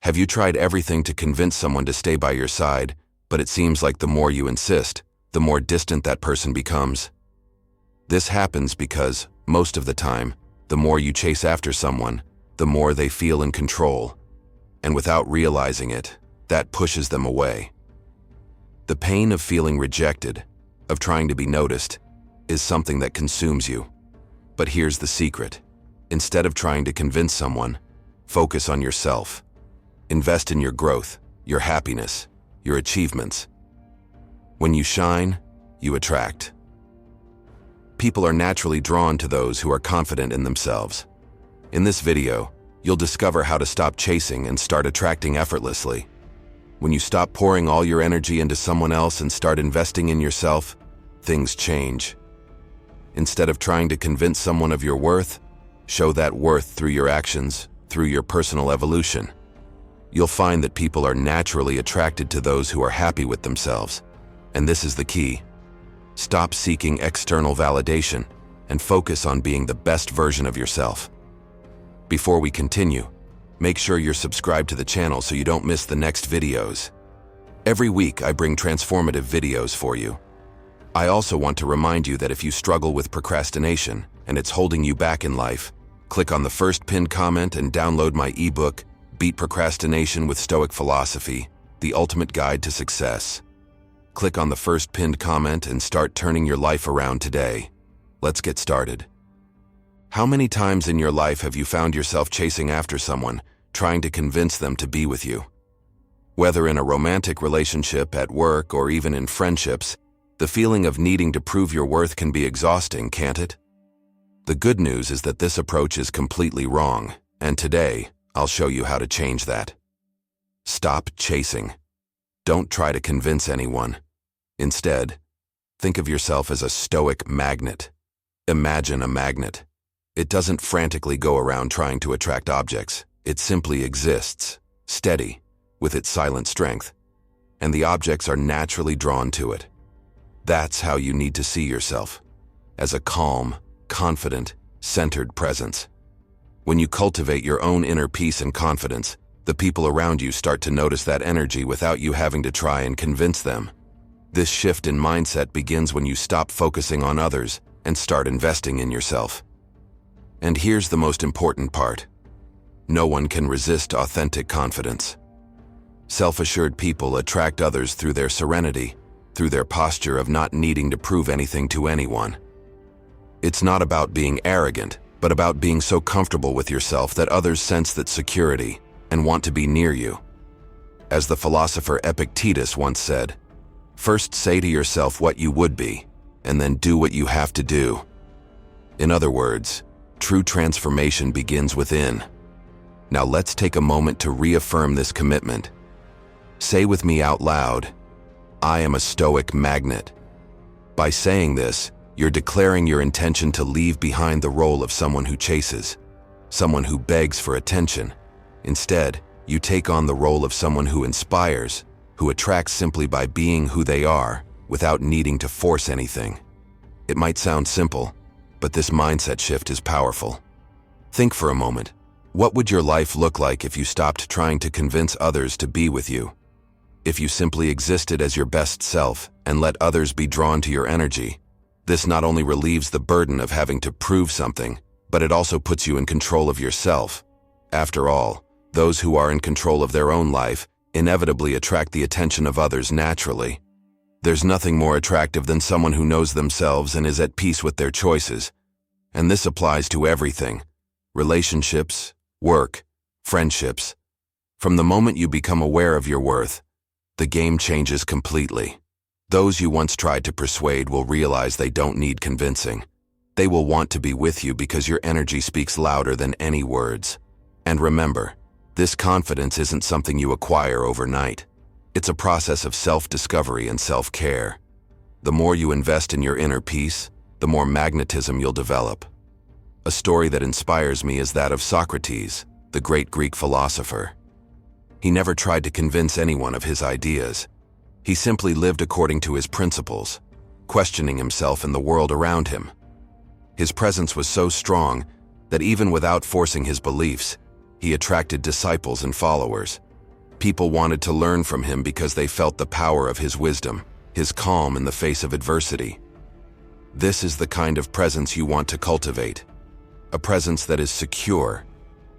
Have you tried everything to convince someone to stay by your side, but it seems like the more you insist, the more distant that person becomes? This happens because, most of the time, the more you chase after someone, the more they feel in control. And without realizing it, that pushes them away. The pain of feeling rejected, of trying to be noticed, is something that consumes you. But here's the secret. Instead of trying to convince someone, focus on yourself. Invest in your growth, your happiness, your achievements. When you shine, you attract. People are naturally drawn to those who are confident in themselves. In this video, you'll discover how to stop chasing and start attracting effortlessly. When you stop pouring all your energy into someone else and start investing in yourself, things change. Instead of trying to convince someone of your worth, show that worth through your actions, through your personal evolution. You'll find that people are naturally attracted to those who are happy with themselves. And this is the key. Stop seeking external validation and focus on being the best version of yourself. Before we continue, make sure you're subscribed to the channel so you don't miss the next videos. Every week I bring transformative videos for you. I also want to remind you that if you struggle with procrastination and it's holding you back in life, click on the first pinned comment and download my ebook, Beat Procrastination with Stoic Philosophy, the ultimate guide to success. Click on the first pinned comment and start turning your life around today. Let's get started. How many times in your life have you found yourself chasing after someone, trying to convince them to be with you? Whether in a romantic relationship, at work, or even in friendships, the feeling of needing to prove your worth can be exhausting, can't it? The good news is that this approach is completely wrong, and today, I'll show you how to change that. Stop chasing. Don't try to convince anyone. Instead, think of yourself as a Stoic magnet. Imagine a magnet. It doesn't frantically go around trying to attract objects. It simply exists, steady, with its silent strength, and the objects are naturally drawn to it. That's how you need to see yourself, as a calm, confident, centered presence. When you cultivate your own inner peace and confidence, the people around you start to notice that energy without you having to try and convince them. This shift in mindset begins when you stop focusing on others and start investing in yourself. And here's the most important part. No one can resist authentic confidence. Self-assured people attract others through their serenity, through their posture of not needing to prove anything to anyone. It's not about being arrogant, but about being so comfortable with yourself that others sense that security and want to be near you. As the philosopher Epictetus once said, "First say to yourself what you would be, and then do what you have to do." In other words, true transformation begins within. Now let's take a moment to reaffirm this commitment. Say with me out loud, "I am a Stoic magnet." By saying this, you're declaring your intention to leave behind the role of someone who chases, someone who begs for attention. Instead, you take on the role of someone who inspires, who attracts simply by being who they are, without needing to force anything. It might sound simple, but this mindset shift is powerful. Think for a moment. What would your life look like if you stopped trying to convince others to be with you? If you simply existed as your best self and let others be drawn to your energy? This not only relieves the burden of having to prove something, but it also puts you in control of yourself. After all, those who are in control of their own life inevitably attract the attention of others naturally. There's nothing more attractive than someone who knows themselves and is at peace with their choices. And this applies to everything: relationships, work, friendships. From the moment you become aware of your worth, the game changes completely. Those you once tried to persuade will realize they don't need convincing. They will want to be with you because your energy speaks louder than any words. And remember, this confidence isn't something you acquire overnight. It's a process of self-discovery and self-care. The more you invest in your inner peace, the more magnetism you'll develop. A story that inspires me is that of Socrates, the great Greek philosopher. He never tried to convince anyone of his ideas. He simply lived according to his principles, questioning himself and the world around him. His presence was so strong that even without forcing his beliefs, he attracted disciples and followers. People wanted to learn from him because they felt the power of his wisdom, his calm in the face of adversity. This is the kind of presence you want to cultivate. A presence that is secure,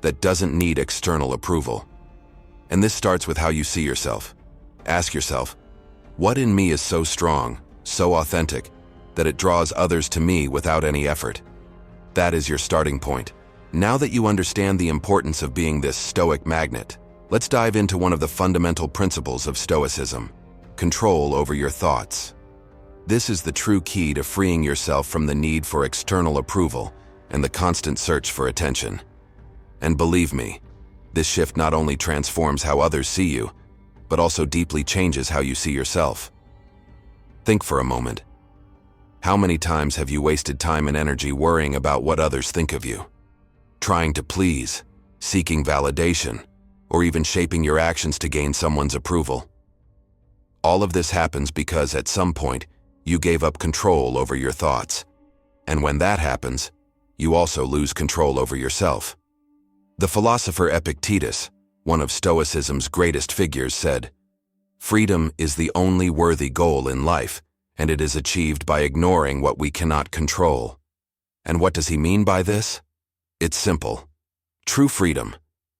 that doesn't need external approval. And this starts with how you see yourself. Ask yourself, what in me is so strong, so authentic, that it draws others to me without any effort? That is your starting point. Now that you understand the importance of being this Stoic magnet, let's dive into one of the fundamental principles of Stoicism: control over your thoughts. This is the true key to freeing yourself from the need for external approval and the constant search for attention. And believe me, this shift not only transforms how others see you, but also deeply changes how you see yourself. Think for a moment. How many times have you wasted time and energy worrying about what others think of you? Trying to please, seeking validation, or even shaping your actions to gain someone's approval? All of this happens because at some point, you gave up control over your thoughts. And when that happens, you also lose control over yourself. The philosopher Epictetus, one of Stoicism's greatest figures, said, "Freedom is the only worthy goal in life, and it is achieved by ignoring what we cannot control." And what does he mean by this? It's simple. True freedom,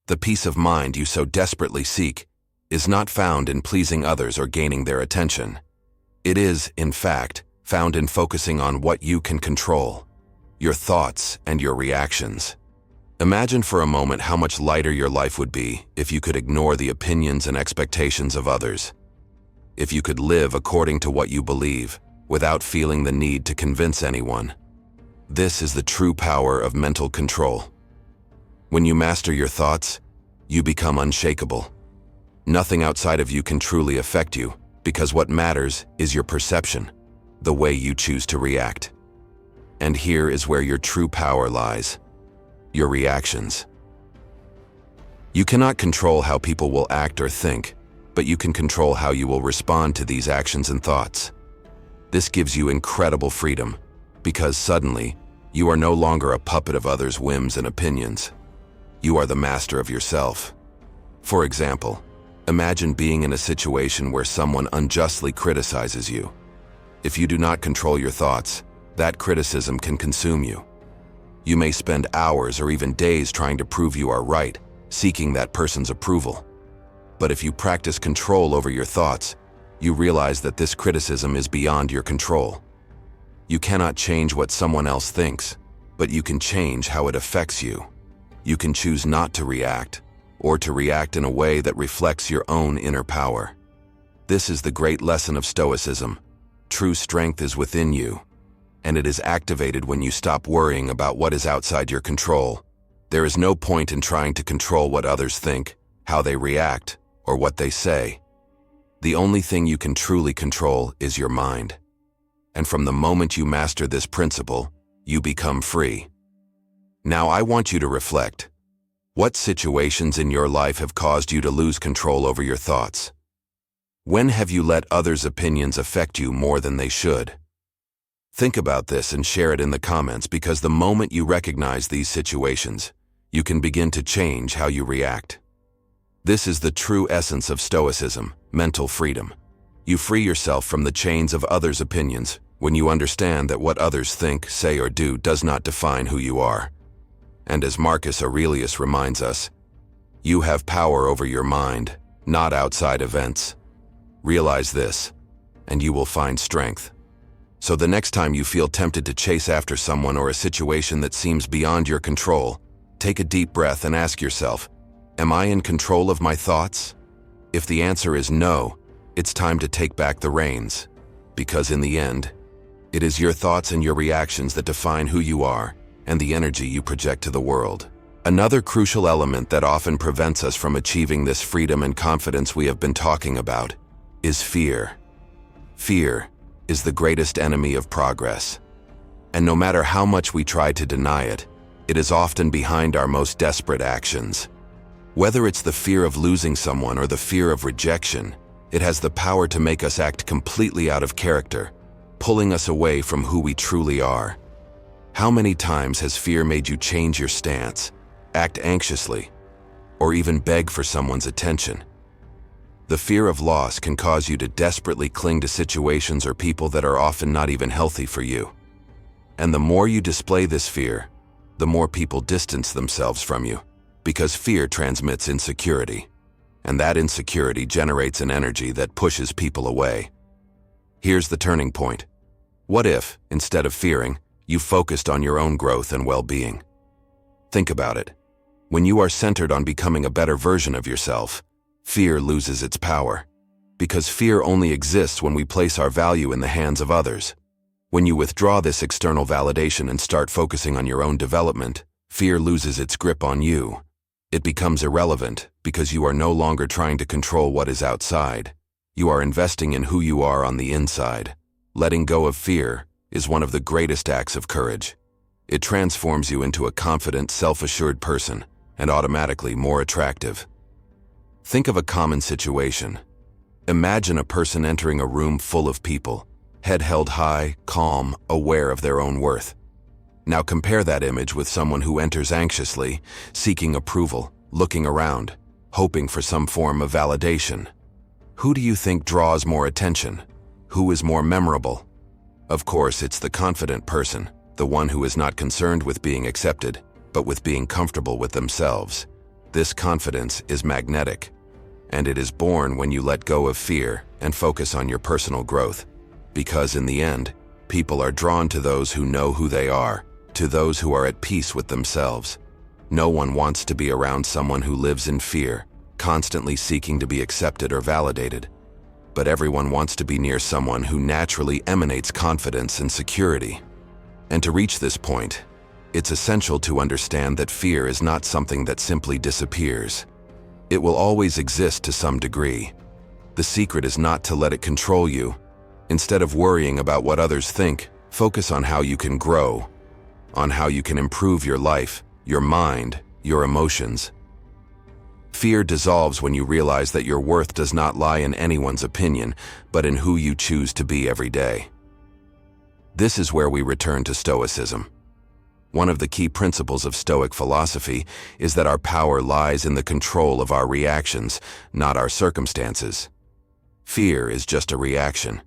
the peace of mind you so desperately seek, is not found in pleasing others or gaining their attention. It is, in fact, found in focusing on what you can control: your thoughts and your reactions. Imagine for a moment how much lighter your life would be if you could ignore the opinions and expectations of others. If you could live according to what you believe, without feeling the need to convince anyone. This is the true power of mental control. When you master your thoughts, you become unshakable. Nothing outside of you can truly affect you, because what matters is your perception, the way you choose to react. And here is where your true power lies: your reactions. You cannot control how people will act or think, but you can control how you will respond to these actions and thoughts. This gives you incredible freedom, because suddenly, you are no longer a puppet of others' whims and opinions. You are the master of yourself. For example, imagine being in a situation where someone unjustly criticizes you. If you do not control your thoughts, that criticism can consume you. You may spend hours or even days trying to prove you are right, seeking that person's approval. But if you practice control over your thoughts, you realize that this criticism is beyond your control. You cannot change what someone else thinks, but you can change how it affects you. You can choose not to react, or to react in a way that reflects your own inner power. This is the great lesson of Stoicism. True strength is within you, and it is activated when you stop worrying about what is outside your control. There is no point in trying to control what others think, how they react, or what they say. The only thing you can truly control is your mind. And from the moment you master this principle, you become free. Now I want you to reflect. What situations in your life have caused you to lose control over your thoughts? When have you let others' opinions affect you more than they should? Think about this and share it in the comments, because the moment you recognize these situations, you can begin to change how you react. This is the true essence of Stoicism, mental freedom. You free yourself from the chains of others' opinions when you understand that what others think, say, or do does not define who you are. And as Marcus Aurelius reminds us, you have power over your mind, not outside events. Realize this, and you will find strength. So the next time you feel tempted to chase after someone or a situation that seems beyond your control, take a deep breath and ask yourself, am I in control of my thoughts? If the answer is no, it's time to take back the reins. Because in the end, it is your thoughts and your reactions that define who you are and the energy you project to the world. Another crucial element that often prevents us from achieving this freedom and confidence we have been talking about is fear. Fear is the greatest enemy of progress. And no matter how much we try to deny it, it is often behind our most desperate actions. Whether it's the fear of losing someone or the fear of rejection, it has the power to make us act completely out of character, pulling us away from who we truly are. How many times has fear made you change your stance, act anxiously, or even beg for someone's attention? The fear of loss can cause you to desperately cling to situations or people that are often not even healthy for you. And the more you display this fear, the more people distance themselves from you, because fear transmits insecurity, and that insecurity generates an energy that pushes people away. Here's the turning point. What if, instead of fearing, you focused on your own growth and well-being? Think about it. When you are centered on becoming a better version of yourself, fear loses its power. Because fear only exists when we place our value in the hands of others. When you withdraw this external validation and start focusing on your own development, fear loses its grip on you. It becomes irrelevant because you are no longer trying to control what is outside. You are investing in who you are on the inside. Letting go of fear is one of the greatest acts of courage. It transforms you into a confident, self-assured person and automatically more attractive. Think of a common situation. Imagine a person entering a room full of people, head held high, calm, aware of their own worth. Now compare that image with someone who enters anxiously, seeking approval, looking around, hoping for some form of validation. Who do you think draws more attention? Who is more memorable? Of course, it's the confident person, the one who is not concerned with being accepted, but with being comfortable with themselves. This confidence is magnetic, and it is born when you let go of fear and focus on your personal growth. Because in the end, people are drawn to those who know who they are, to those who are at peace with themselves. No one wants to be around someone who lives in fear, constantly seeking to be accepted or validated. But everyone wants to be near someone who naturally emanates confidence and security. And to reach this point, it's essential to understand that fear is not something that simply disappears. It will always exist to some degree. The secret is not to let it control you. Instead of worrying about what others think, focus on how you can grow, on how you can improve your life, your mind, your emotions. Fear dissolves when you realize that your worth does not lie in anyone's opinion, but in who you choose to be every day. This is where we return to Stoicism. One of the key principles of Stoic philosophy is that our power lies in the control of our reactions, not our circumstances. Fear is just a reaction.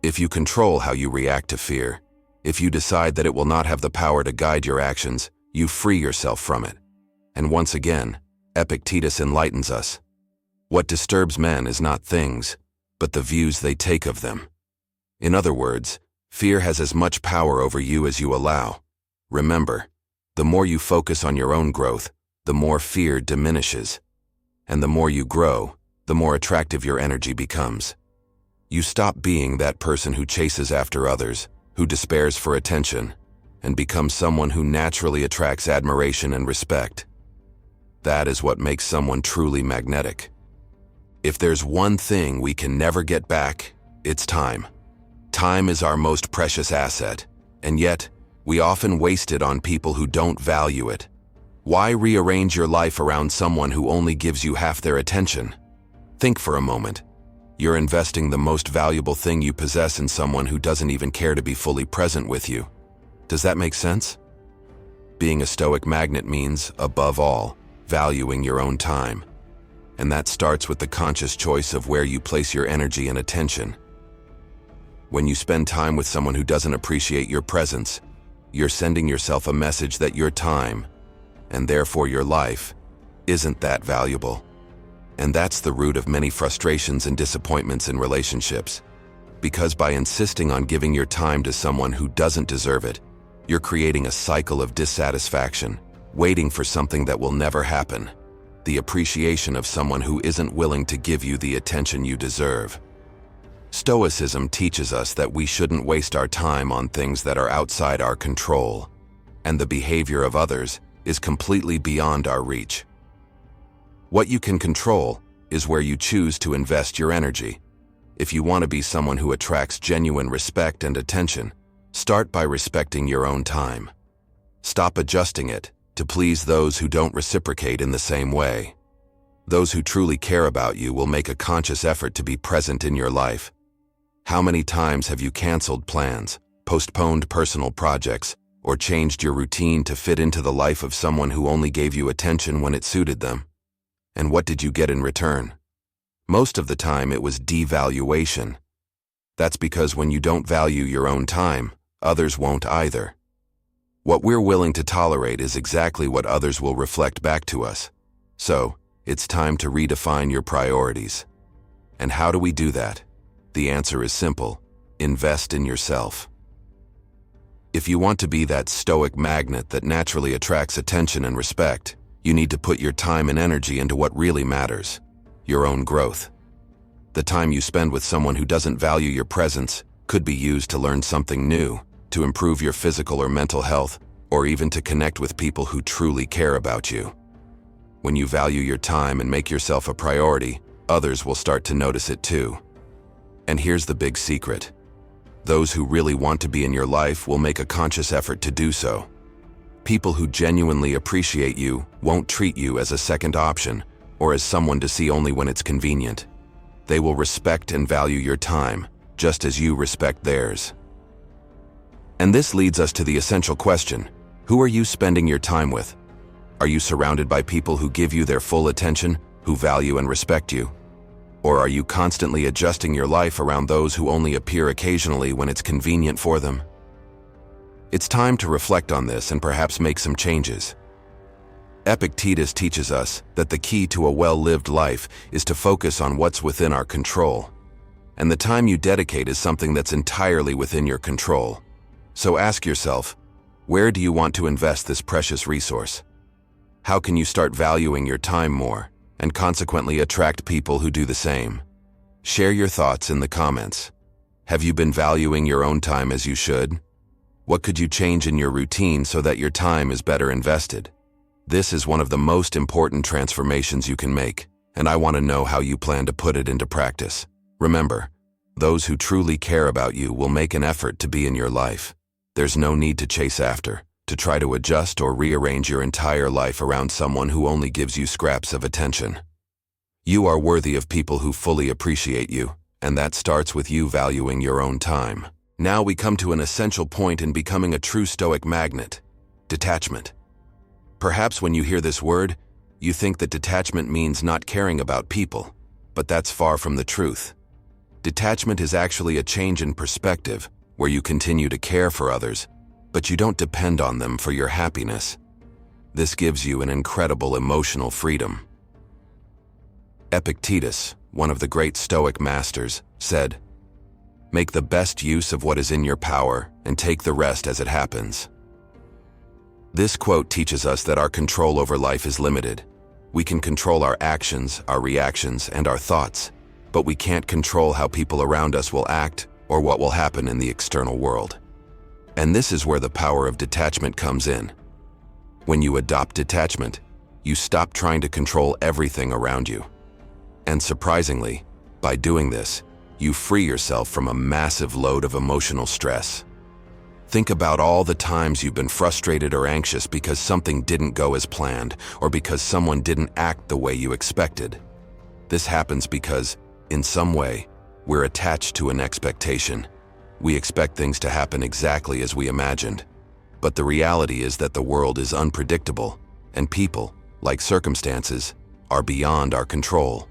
If you control how you react to fear, if you decide that it will not have the power to guide your actions, you free yourself from it. And once again, Epictetus enlightens us. What disturbs men is not things, but the views they take of them. In other words, fear has as much power over you as you allow. Remember, the more you focus on your own growth, the more fear diminishes. And the more you grow, the more attractive your energy becomes. You stop being that person who chases after others, who despairs for attention, and become someone who naturally attracts admiration and respect. That is what makes someone truly magnetic. If there's one thing we can never get back, it's time. Time is our most precious asset, and yet, we often waste it on people who don't value it. Why rearrange your life around someone who only gives you half their attention? Think for a moment. You're investing the most valuable thing you possess in someone who doesn't even care to be fully present with you. Does that make sense? Being a Stoic magnet means, above all, valuing your own time. And that starts with the conscious choice of where you place your energy and attention. When you spend time with someone who doesn't appreciate your presence, you're sending yourself a message that your time, and therefore your life, isn't that valuable. And that's the root of many frustrations and disappointments in relationships. Because by insisting on giving your time to someone who doesn't deserve it, you're creating a cycle of dissatisfaction, waiting for something that will never happen. The appreciation of someone who isn't willing to give you the attention you deserve. Stoicism teaches us that we shouldn't waste our time on things that are outside our control, and the behavior of others is completely beyond our reach. What you can control is where you choose to invest your energy. If you want to be someone who attracts genuine respect and attention, start by respecting your own time. Stop adjusting it to please those who don't reciprocate in the same way. Those who truly care about you will make a conscious effort to be present in your life. How many times have you canceled plans, postponed personal projects, or changed your routine to fit into the life of someone who only gave you attention when it suited them? And what did you get in return? Most of the time it was devaluation. That's because when you don't value your own time, others won't either. What we're willing to tolerate is exactly what others will reflect back to us. So, it's time to redefine your priorities. And how do we do that? The answer is simple: invest in yourself. If you want to be that stoic magnet that naturally attracts attention and respect, you need to put your time and energy into what really matters: your own growth. The time you spend with someone who doesn't value your presence could be used to learn something new, to improve your physical or mental health, or even to connect with people who truly care about you. When you value your time and make yourself a priority, others will start to notice it too. And here's the big secret: those who really want to be in your life will make a conscious effort to do so. People who genuinely appreciate you won't treat you as a second option or as someone to see only when it's convenient. They will respect and value your time, just as you respect theirs. And this leads us to the essential question: who are you spending your time with? Are you surrounded by people who give you their full attention, who value and respect you? Or are you constantly adjusting your life around those who only appear occasionally when it's convenient for them? It's time to reflect on this and perhaps make some changes. Epictetus teaches us that the key to a well-lived life is to focus on what's within our control. And the time you dedicate is something that's entirely within your control. So ask yourself, where do you want to invest this precious resource? How can you start valuing your time more, and consequently attract people who do the same? Share your thoughts in the comments. Have you been valuing your own time as you should? What could you change in your routine so that your time is better invested? This is one of the most important transformations you can make, and I want to know how you plan to put it into practice. Remember, those who truly care about you will make an effort to be in your life. There's no need to chase after, to try to adjust or rearrange your entire life around someone who only gives you scraps of attention. You are worthy of people who fully appreciate you, and that starts with you valuing your own time. Now we come to an essential point in becoming a true Stoic magnet: detachment. Perhaps when you hear this word, you think that detachment means not caring about people, but that's far from the truth. Detachment is actually a change in perspective, where you continue to care for others, but you don't depend on them for your happiness. This gives you an incredible emotional freedom. Epictetus, one of the great Stoic masters, said, "Make the best use of what is in your power and take the rest as it happens." This quote teaches us that our control over life is limited. We can control our actions, our reactions, and our thoughts, but we can't control how people around us will act or what will happen in the external world. And this is where the power of detachment comes in. When you adopt detachment, you stop trying to control everything around you. And surprisingly, by doing this, you free yourself from a massive load of emotional stress. Think about all the times you've been frustrated or anxious because something didn't go as planned, or because someone didn't act the way you expected. This happens because, in some way, we're attached to an expectation. We expect things to happen exactly as we imagined. But the reality is that the world is unpredictable, and people, like circumstances, are beyond our control.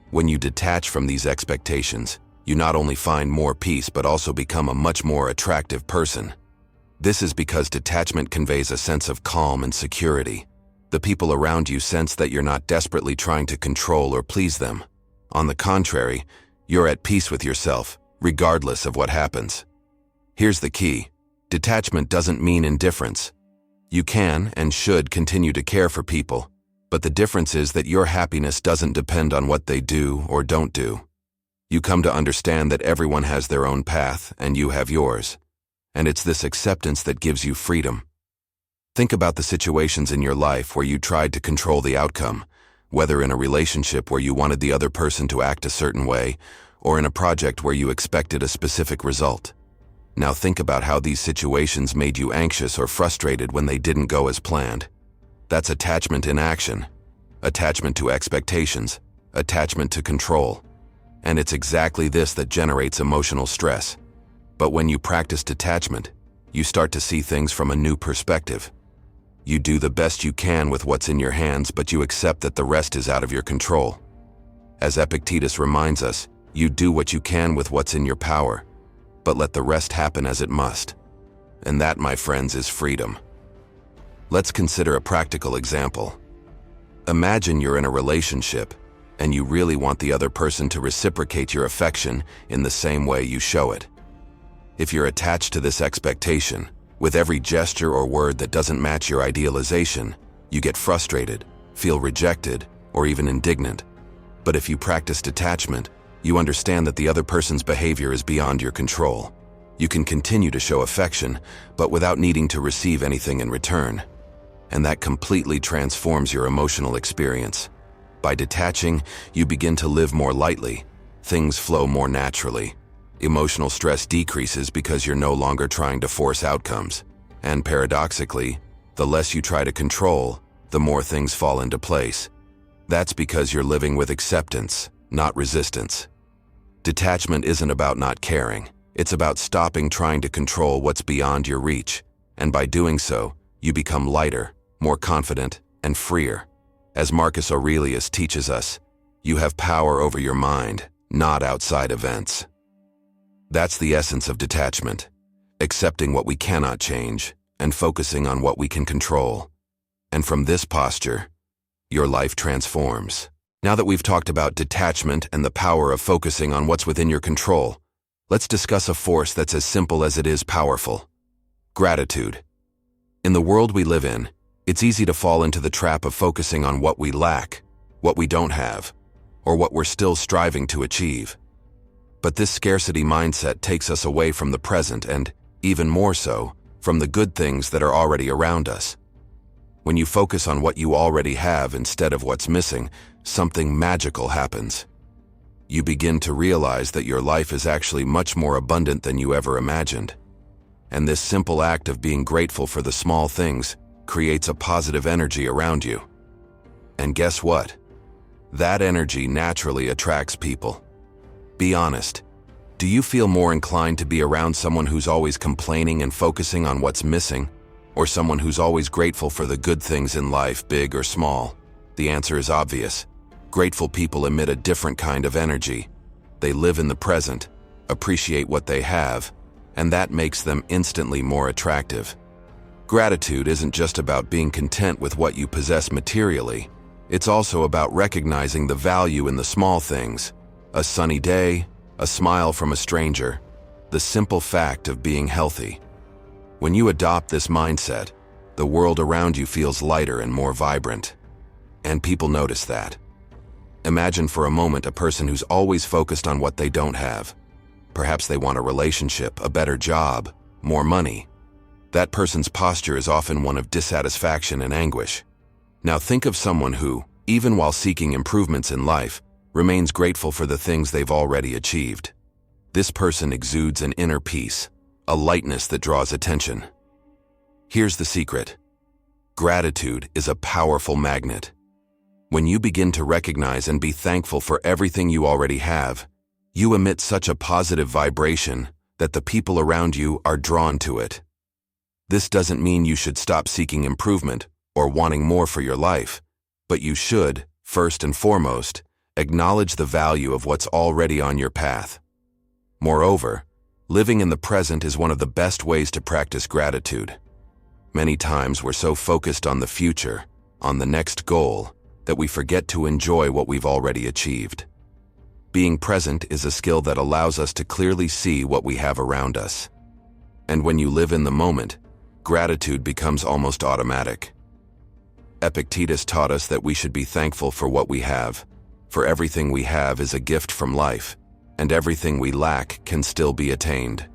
When you detach from these expectations, you not only find more peace but also become a much more attractive person. This is because detachment conveys a sense of calm and security. The people around you sense that you're not desperately trying to control or please them. On the contrary, you're at peace with yourself, regardless of what happens. Here's the key: detachment doesn't mean indifference. You can and should continue to care for people, but the difference is that your happiness doesn't depend on what they do or don't do. You come to understand that everyone has their own path and you have yours, and it's this acceptance that gives you freedom. Think about the situations in your life where you tried to control the outcome, whether in a relationship where you wanted the other person to act a certain way, or in a project where you expected a specific result. Now think about how these situations made you anxious or frustrated when they didn't go as planned. That's attachment in action. Attachment to expectations, attachment to control. And it's exactly this that generates emotional stress. But when you practice detachment, you start to see things from a new perspective. You do the best you can with what's in your hands, but you accept that the rest is out of your control. As Epictetus reminds us, you do what you can with what's in your power, but let the rest happen as it must. And that, my friends, is freedom. Let's consider a practical example. Imagine you're in a relationship, and you really want the other person to reciprocate your affection in the same way you show it. If you're attached to this expectation, with every gesture or word that doesn't match your idealization, you get frustrated, feel rejected, or even indignant. But if you practice detachment, you understand that the other person's behavior is beyond your control. You can continue to show affection, but without needing to receive anything in return. And that completely transforms your emotional experience. By detaching, you begin to live more lightly. Things flow more naturally. Emotional stress decreases because you're no longer trying to force outcomes. And paradoxically, the less you try to control, the more things fall into place. That's because you're living with acceptance, not resistance. Detachment isn't about not caring. It's about stopping trying to control what's beyond your reach. And by doing so, you become lighter, more confident, and freer. As Marcus Aurelius teaches us, you have power over your mind, not outside events. That's the essence of detachment, accepting what we cannot change and focusing on what we can control. And from this posture, your life transforms. Now that we've talked about detachment and the power of focusing on what's within your control, let's discuss a force that's as simple as it is powerful: gratitude. In the world we live in, it's easy to fall into the trap of focusing on what we lack, what we don't have, or what we're still striving to achieve. But this scarcity mindset takes us away from the present and, even more so, from the good things that are already around us. When you focus on what you already have instead of what's missing, something magical happens. You begin to realize that your life is actually much more abundant than you ever imagined. And this simple act of being grateful for the small things creates a positive energy around you. And guess what? That energy naturally attracts people. Be honest. Do you feel more inclined to be around someone who's always complaining and focusing on what's missing, or someone who's always grateful for the good things in life, big or small? The answer is obvious. Grateful people emit a different kind of energy. They live in the present, appreciate what they have, and that makes them instantly more attractive. Gratitude isn't just about being content with what you possess materially. It's also about recognizing the value in the small things: a sunny day, a smile from a stranger, the simple fact of being healthy. When you adopt this mindset, the world around you feels lighter and more vibrant. And people notice that. Imagine for a moment a person who's always focused on what they don't have. Perhaps they want a relationship, a better job, more money. That person's posture is often one of dissatisfaction and anguish. Now think of someone who, even while seeking improvements in life, remains grateful for the things they've already achieved. This person exudes an inner peace, a lightness that draws attention. Here's the secret. Gratitude is a powerful magnet. When you begin to recognize and be thankful for everything you already have, you emit such a positive vibration that the people around you are drawn to it. This doesn't mean you should stop seeking improvement or wanting more for your life, but you should, first and foremost, acknowledge the value of what's already on your path. Moreover, living in the present is one of the best ways to practice gratitude. Many times we're so focused on the future, on the next goal, that we forget to enjoy what we've already achieved. Being present is a skill that allows us to clearly see what we have around us. And when you live in the moment, gratitude becomes almost automatic. Epictetus taught us that we should be thankful for what we have, for everything we have is a gift from life, and everything we lack can still be attained.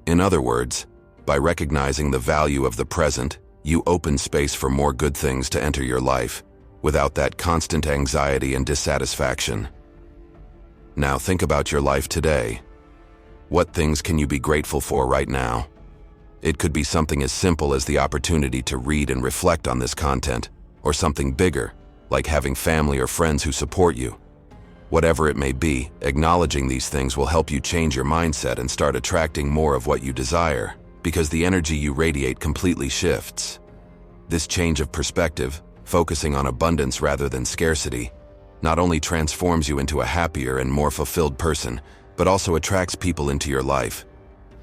In other words, by recognizing the value of the present, you open space for more good things to enter your life, without that constant anxiety and dissatisfaction. Now think about your life today. What things can you be grateful for right now? It could be something as simple as the opportunity to read and reflect on this content, or something bigger, like having family or friends who support you. Whatever it may be, acknowledging these things will help you change your mindset and start attracting more of what you desire, because the energy you radiate completely shifts. This change of perspective, focusing on abundance rather than scarcity, not only transforms you into a happier and more fulfilled person, but also attracts people into your life.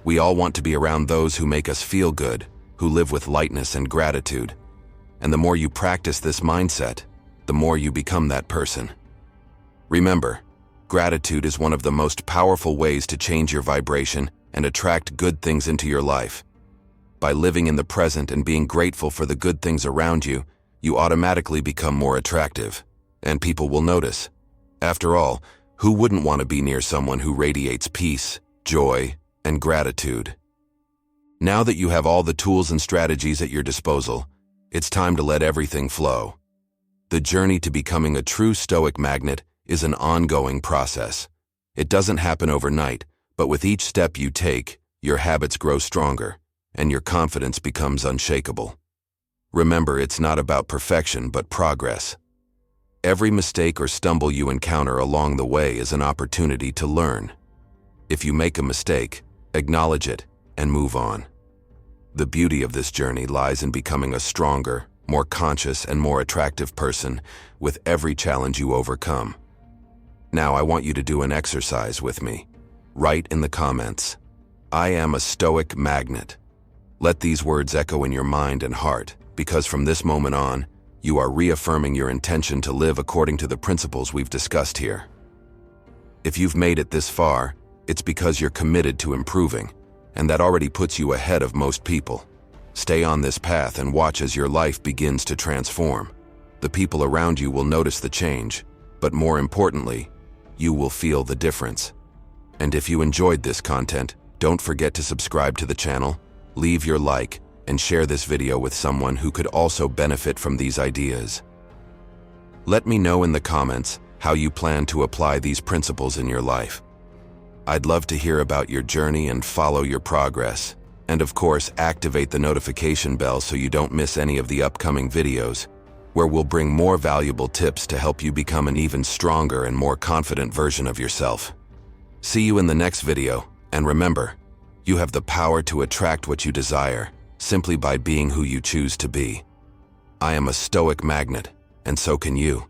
We all want to be around those who make us feel good, who live with lightness and gratitude. And the more you practice this mindset, the more you become that person. Remember, gratitude is one of the most powerful ways to change your vibration and attract good things into your life. By living in the present and being grateful for the good things around you, you automatically become more attractive, and people will notice. After all, who wouldn't want to be near someone who radiates peace, joy, and gratitude? Now that you have all the tools and strategies at your disposal, it's time to let everything flow. The journey to becoming a true Stoic magnet is an ongoing process. It doesn't happen overnight, but with each step you take, your habits grow stronger, and your confidence becomes unshakable. Remember, it's not about perfection, but progress. Every mistake or stumble you encounter along the way is an opportunity to learn. If you make a mistake, acknowledge it and move on. The beauty of this journey lies in becoming a stronger, more conscious, and more attractive person with every challenge you overcome. Now I want you to do an exercise with me. Write in the comments, "I am a Stoic magnet." Let these words echo in your mind and heart, because from this moment on, you are reaffirming your intention to live according to the principles we've discussed here. If you've made it this far, it's because you're committed to improving, and that already puts you ahead of most people. Stay on this path and watch as your life begins to transform. The people around you will notice the change, but more importantly, you will feel the difference. And if you enjoyed this content, don't forget to subscribe to the channel, leave your like, and share this video with someone who could also benefit from these ideas. Let me know in the comments how you plan to apply these principles in your life. I'd love to hear about your journey and follow your progress. And of course, activate the notification bell so you don't miss any of the upcoming videos, where we'll bring more valuable tips to help you become an even stronger and more confident version of yourself. See you in the next video, and remember, you have the power to attract what you desire, simply by being who you choose to be. I am a Stoic magnet, and so can you.